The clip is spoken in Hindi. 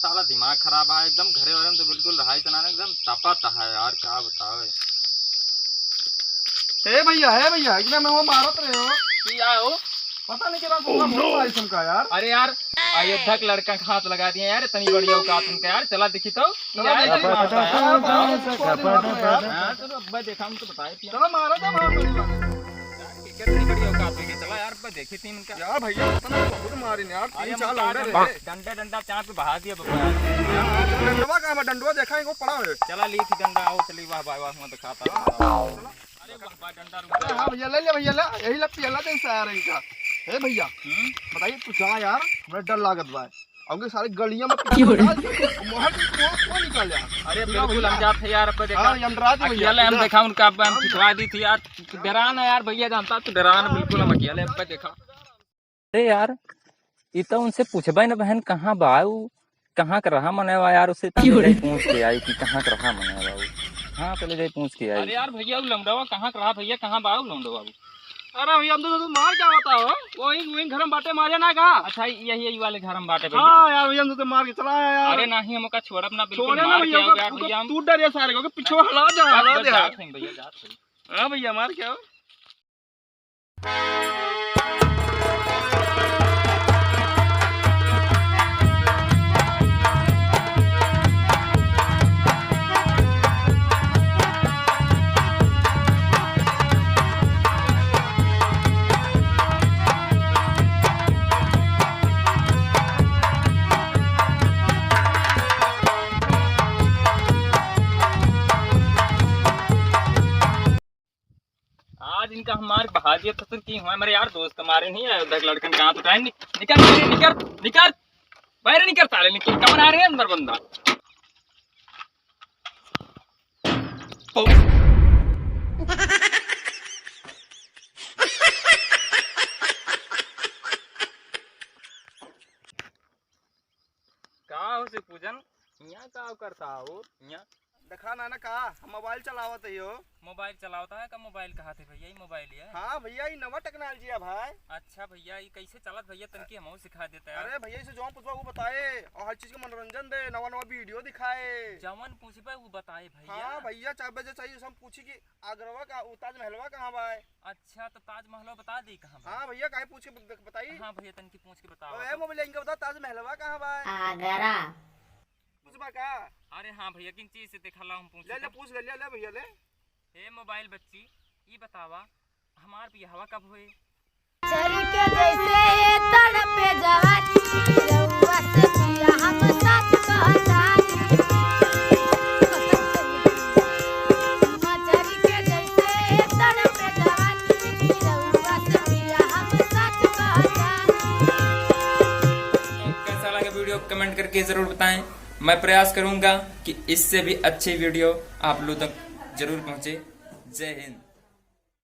साला दिमाग खराब है एकदम। घरे वरे में तो बिल्कुल रहाई चलाना एकदम तपाता है यार, क्या बताओ। हे भैया एकदम मैं वो मारत रहे हो क्या हो? पता नहीं क्या बहुत का यार। अरे यार अयोध्या के लड़का का हाथ लगा दिया यार, इतनी बड़ी औकात उनका यार। चला दिखी तो चलो अब्बा देखा हम तो बताए थे चलो मारो तो कितनी बड़ी औकात होगी। चला यार अब्बा देखी थी उनका यार भैया पता नहीं बहुत मारी यार। 3-4 डंडा डंडा चार पे बहा दिया बब्बा। डंडवा का मैं डंडवा देखा है वो पड़ा है। चला ली थी डंडा, आओ चली वाह वाह वाह मैं दिखाता। अरे वाह डंडा रुक। हां भैया ले भैया ले, यही लपटी हल्ला दिन से आ रही का। हे भैया बताइए तू जा यार, हमरा डर लागत बा। अबके सारी गलियां में मोहर को निकल जा। अरे बिल्कुल हम जाते यार। अब देखा हां यमराज भैया अकेले हम देखा उनका अब हम खिंचवा दी थी यार। डरान है यार भैया, जानता तू डरान बिल्कुल हम अकेले अब देखा। अरे यार ये तो उनसे पूछबा ना बहन कहाँ बा उ, कहाँ का रहा मनेवा यार। उसे पूछ के आई कि कहाँ का रहा मनेवा उ। हाँ पहले जाए पूछ के आई। अरे यार भैया लौंडवा कहाँ रहा भैया, कहाँ बा लौंडवा? अरे भैया हम तो मार क्या होता हो? वही घर में बाटे मारे ना का। अच्छा यही वाले घर में बाटे भैया। हां यार भैया हम तो मार के चला यार। अरे नहीं हम का छोड़ अपना बिल्कुल छोड़े ना मार भैया के यार भैया हम तू डरे सारे को पीछे हला जा जात हैं भैया जात हैं। हां भैया मार क्या हो? आज इनका हमारे बहादियत खतर की हुआ। मेरे यार दोस्त हमारे नहीं आए उधर लड़कन कहाँ तो टाइम निकल निकल निकल बाहर निकल साले निकल। कमर आ रहे हैं अंदर बंदा। का हो से पूजन यहाँ का करता हो? यहाँ देखा ना का हम मोबाइल चलावत है यो। मोबाइल चलाता है का? मोबाइल कहा थे भैया? मोबाइल है। हां भैया ये नवा टेक्नोलॉजी है भाई। अच्छा भैया ये कैसे चलत भैया तनकी हमहू सिखा देता है। अरे भैया इसे जो पूछबा वो बताए और हर चीज का मनोरंजन दे, नवा नवा वीडियो दिखाए। जवन पूछबे वो बताए भैया। हां भैया 4 बजे चाहिए हम पूछी कि आगरवा का ताजमहलवा कहां बा? अच्छा तो ताजमहल बता दी कहां बा? हां भैया काहे पूछ के बताई? हां भैया तनकी पूछ के बताओ। ए मोबाइल इनका बता ताजमहलवा कहां बा? आगरा पूछबा का? अरे हां भैया किन चीज से दिखाला हम पूछ ले पूछ ले भैया ले। हे मोबाइल बच्ची ये बतावा हमार बियाहवा कब हुए? चरी के जैसे ये तड़पे जवानी रउआ से पिया हम सच कहतानी। चरी के जैसे ये तड़पे जवानी रउआ से पिया हम सच कहतानी। कैसा लगा वीडियो कमेंट करके जरूर बताएं। मैं प्रयास करूंगा कि इससे भी अच्छी वीडियो आप लोग तक जरूर पहुंचे। जय हिंद।